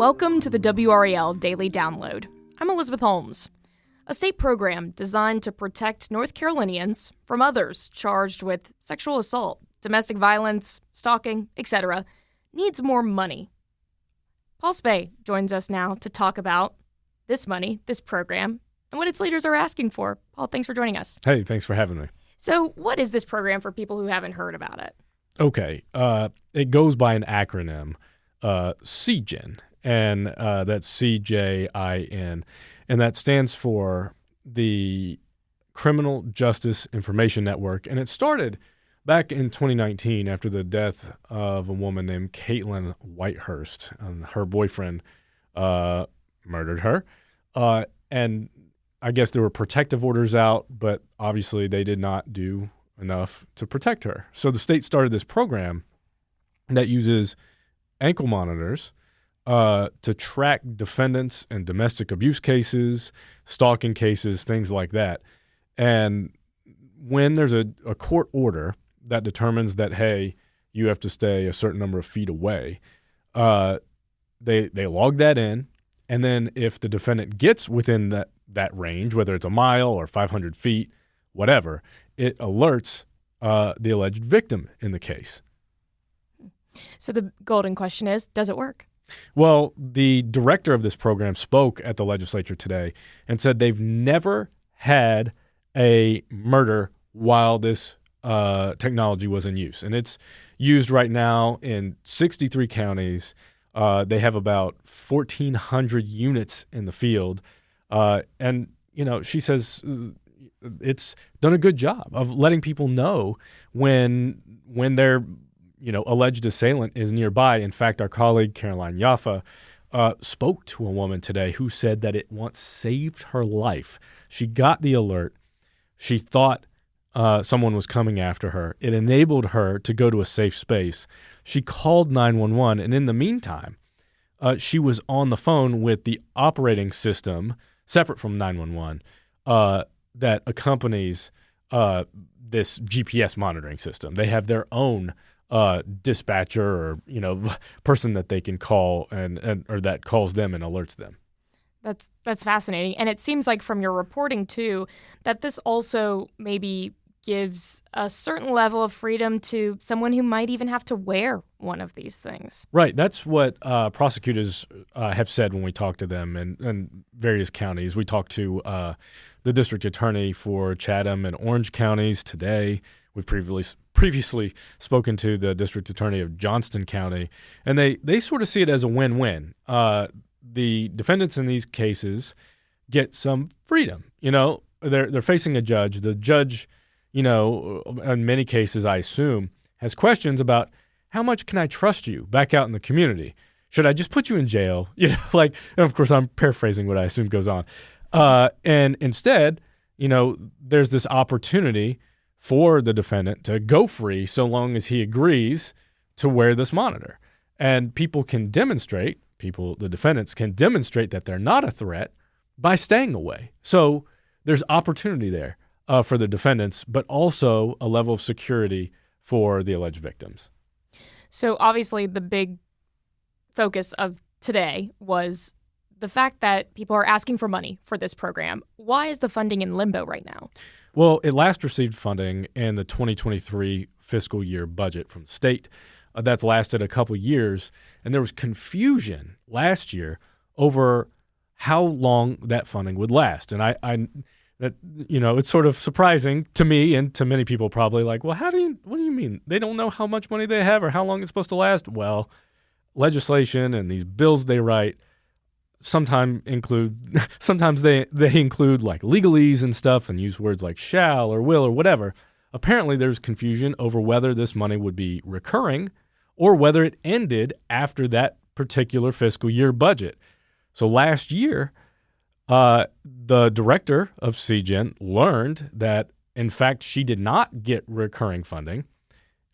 Welcome to the WRAL Daily Download. I'm Elizabeth Holmes. A state program designed to protect North Carolinians from others charged with sexual assault, domestic violence, stalking, etc. needs more money. Paul Specht joins us now to talk about this money, this program, and what its leaders are asking for. Paul, thanks for joining us. Hey, thanks for having me. So what is this program for people who haven't heard about it? Okay, it goes by an acronym, CJIN, and that's CJIN, and that stands for the Criminal Justice Information Network, and it started back in 2019 after the death of a woman named Caitlin Whitehurst. Her boyfriend murdered her, and I guess there were protective orders out, but obviously they did not do enough to protect her. So the state started this program that uses ankle monitors to track defendants in domestic abuse cases, stalking cases, things like that. And when there's a court order that determines that, hey, you have to stay a certain number of feet away, they log that in, and then if the defendant gets within that range, whether it's a mile or 500 feet, whatever, it alerts the alleged victim in the case. So the golden question is, does it work? Well, the director of this program spoke at the legislature today and said they've never had a murder while this technology was in use. And it's used right now in 63 counties. They have about 1,400 units in the field. And, you know, she says it's done a good job of letting people know when their alleged assailant is nearby. In fact, our colleague Caroline Yaffa spoke to a woman today who said that it once saved her life. She got the alert. She thought someone was coming after her. It enabled her to go to a safe space. She called 911, and in the meantime, she was on the phone with the operating system, separate from 911, that accompanies this GPS monitoring system. They have their own dispatcher or person that they can call and or that calls them and alerts them. That's fascinating. And it seems like from your reporting too that this also maybe gives a certain level of freedom to someone who might even have to wear one of these things. Right. That's what prosecutors have said when we talk to them in various counties. We talked to the district attorney for Chatham and Orange counties today. We've previously spoken to the district attorney of Johnston County, and they sort of see it as a win-win. The defendants in these cases get some freedom. They're facing a judge. The judge, in many cases, I assume, has questions about how much can I trust you back out in the community? Should I just put you in jail? And of course, I'm paraphrasing what I assume goes on. And instead, there's this opportunity for the defendant to go free so long as he agrees to wear this monitor. And the defendants can demonstrate that they're not a threat by staying away. So there's opportunity there for the defendants, but also a level of security for the alleged victims. So obviously the big focus of today was the fact that people are asking for money for this program. Why is the funding in limbo right now? Well, it last received funding in the 2023 fiscal year budget from the state. That's lasted a couple years, and there was confusion last year over how long that funding would last. And it's sort of surprising to me and to many people probably like, well, what do you mean? They don't know how much money they have or how long it's supposed to last? Well, legislation and these bills they write sometimes they include like legalese and stuff and use words like shall or will or whatever. Apparently there's confusion over whether this money would be recurring or whether it ended after that particular fiscal year budget. So last year, the director of CJIN learned that, in fact, she did not get recurring funding.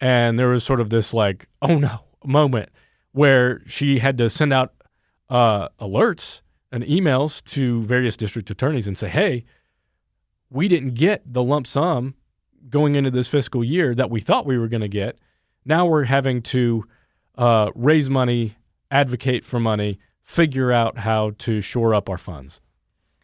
And there was sort of this like, oh no, moment where she had to send out alerts and emails to various district attorneys and say, hey, we didn't get the lump sum going into this fiscal year that we thought we were going to get. Now we're having to raise money, advocate for money, figure out how to shore up our funds.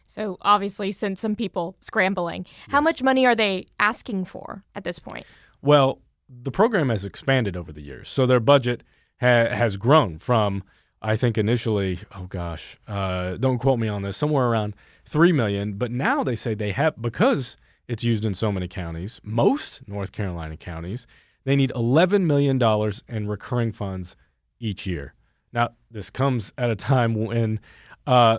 So obviously sent some people scrambling. How much money are they asking for at this point? Well, the program has expanded over the years. So their budget has grown from, I think initially, don't quote me on this, somewhere around $3 million. But now they say they have, because it's used in so many counties, most North Carolina counties, they need $11 million in recurring funds each year. Now, this comes at a time when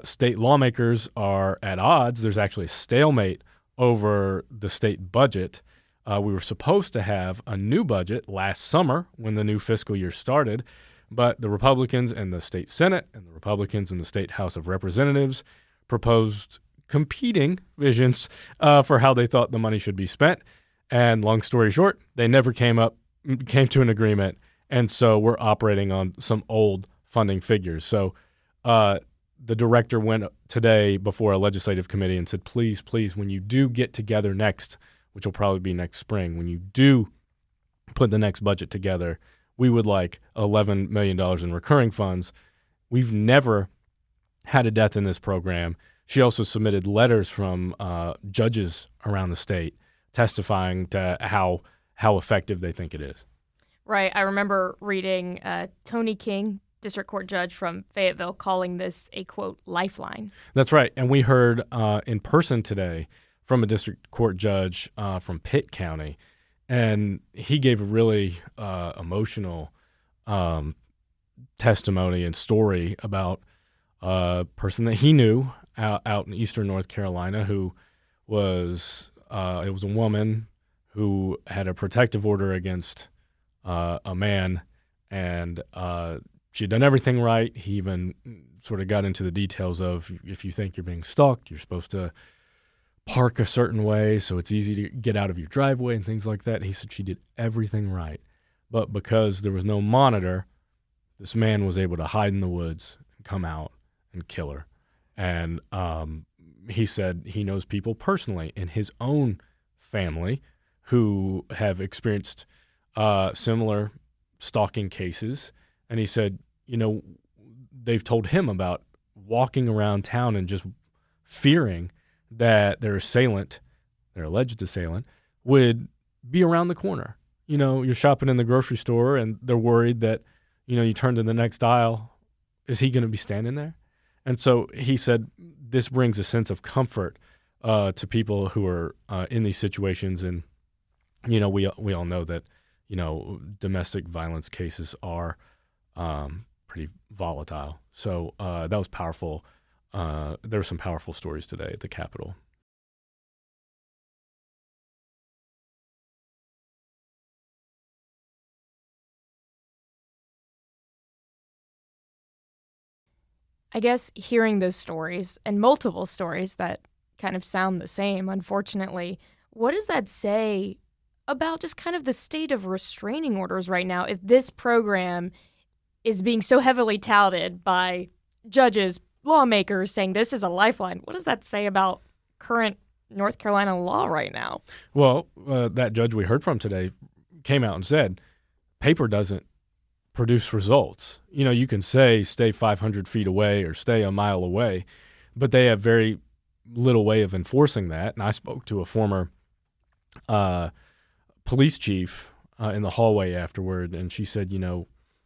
state lawmakers are at odds. There's actually a stalemate over the state budget. We were supposed to have a new budget last summer when the new fiscal year started, but the Republicans in the state Senate and the Republicans in the state House of Representatives proposed competing visions for how they thought the money should be spent. And long story short, they never came to an agreement, and so we're operating on some old funding figures. So the director went today before a legislative committee and said, please, when you do get together next, which will probably be next spring, when you do put the next budget together, we would like $11 million in recurring funds. We've never had a death in this program. She also submitted letters from judges around the state testifying to how effective they think it is. Right. I remember reading Tony King, district court judge from Fayetteville, calling this a, quote, lifeline. That's right. And we heard in person today from a district court judge from Pitt County, and he gave a really emotional testimony and story about a person that he knew out in eastern North Carolina who was it was a woman who had a protective order against a man, and she'd done everything right. He even sort of got into the details of, if you think you're being stalked, you're supposed to park a certain way so it's easy to get out of your driveway and things like that. He said she did everything right. But because there was no monitor, this man was able to hide in the woods and come out and kill her. And he said he knows people personally in his own family who have experienced similar stalking cases. And he said, they've told him about walking around town and just fearing that their alleged assailant, would be around the corner. You're shopping in the grocery store and they're worried that, you turn to the next aisle. Is he going to be standing there? And so he said this brings a sense of comfort to people who are in these situations. And, we all know that, domestic violence cases are pretty volatile. So that was powerful. There were some powerful stories today at the Capitol. I guess hearing those stories, and multiple stories that kind of sound the same, unfortunately, what does that say about just kind of the state of restraining orders right now if this program is being so heavily touted by judges, lawmakers, saying this is a lifeline? What does that say about current North Carolina law right now? Well, that judge we heard from today came out and said paper doesn't produce results. You can say stay 500 feet away or stay a mile away, but they have very little way of enforcing that. And I spoke to a former police chief in the hallway afterward, and she said,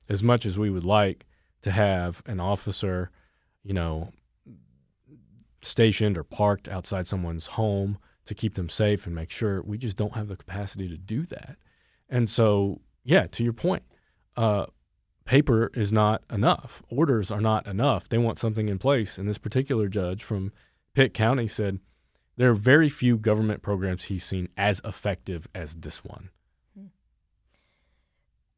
as much as we would like to have an officer, stationed or parked outside someone's home to keep them safe and make sure, we just don't have the capacity to do that. And so, yeah, to your point, paper is not enough. Orders are not enough. They want something in place. And this particular judge from Pitt County said there are very few government programs he's seen as effective as this one.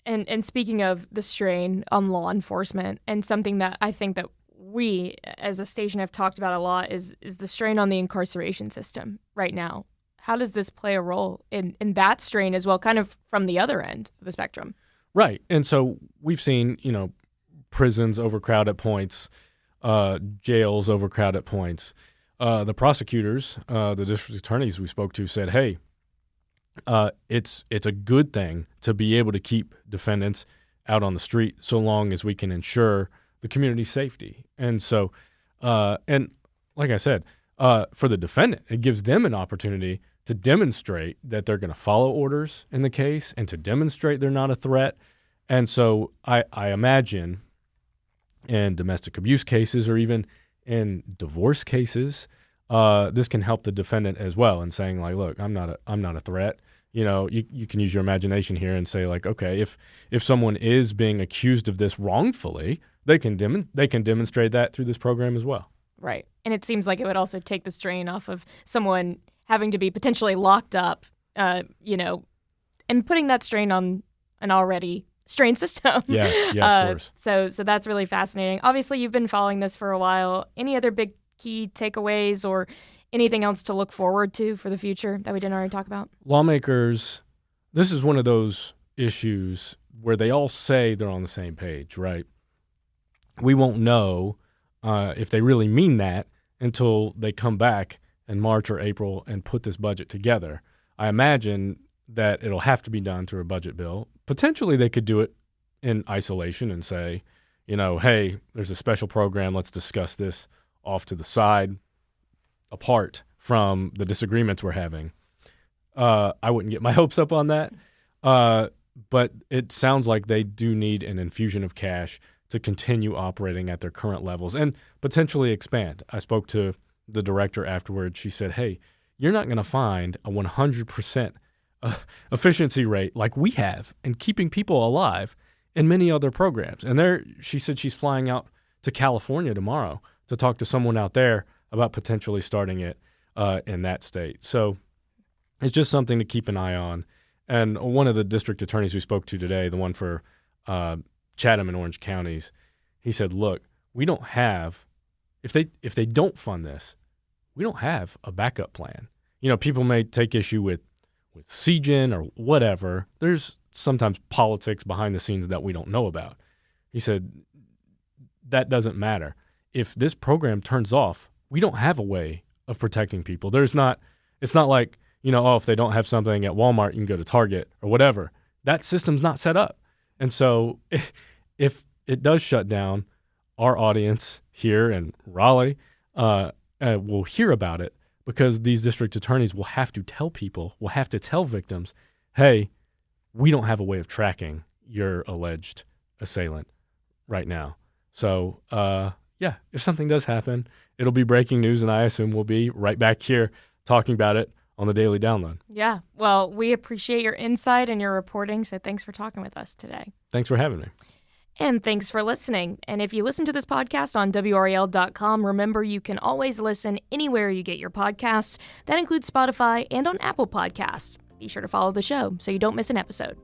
And speaking of the strain on law enforcement, and something that I think that we as a station have talked about a lot is the strain on the incarceration system right now. How does this play a role in that strain as well, kind of from the other end of the spectrum? Right. And so we've seen, prisons overcrowded at points, jails overcrowded at points. The prosecutors, the district attorneys we spoke to said, hey, it's a good thing to be able to keep defendants out on the street so long as we can ensure the community's safety. And so, and like I said, for the defendant, it gives them an opportunity to demonstrate that they're going to follow orders in the case and to demonstrate they're not a threat. And so I imagine in domestic abuse cases or even in divorce cases, this can help the defendant as well in saying, like, look, I'm not a threat. You know, you can use your imagination here and say, like, okay, if someone is being accused of this wrongfully, they can demonstrate that through this program as well. Right. And it seems like it would also take the strain off of someone having to be potentially locked up, and putting that strain on an already strained system. Yeah, of course. So that's really fascinating. Obviously, you've been following this for a while. Any other big key takeaways or anything else to look forward to for the future that we didn't already talk about? Lawmakers, this is one of those issues where they all say they're on the same page, right? We won't know if they really mean that until they come back in March or April and put this budget together. I imagine that it'll have to be done through a budget bill. Potentially they could do it in isolation and say, hey, there's a special program, let's discuss this off to the side, apart from the disagreements we're having. I wouldn't get my hopes up on that, but it sounds like they do need an infusion of cash to continue operating at their current levels and potentially expand. I spoke to the director afterwards. She said, hey, you're not going to find a 100% efficiency rate like we have in keeping people alive in many other programs. And she said she's flying out to California tomorrow to talk to someone out there about potentially starting it in that state. So it's just something to keep an eye on. And one of the district attorneys we spoke to today, the one for Chatham and Orange counties, he said, look, we don't have, if they don't fund this, we don't have a backup plan. People may take issue with CGen or whatever. There's sometimes politics behind the scenes that we don't know about. He said, that doesn't matter. If this program turns off, we don't have a way of protecting people. It's not like, if they don't have something at Walmart, you can go to Target or whatever. That system's not set up. And so if it does shut down, our audience here in Raleigh will hear about it because these district attorneys will have to tell victims, hey, we don't have a way of tracking your alleged assailant right now. So, if something does happen, it'll be breaking news, and I assume we'll be right back here talking about it on the Daily Download. Yeah, well, we appreciate your insight and your reporting, so thanks for talking with us today. Thanks for having me. And thanks for listening. And if you listen to this podcast on WRAL.com, remember you can always listen anywhere you get your podcasts. That includes Spotify and on Apple Podcasts. Be sure to follow the show so you don't miss an episode.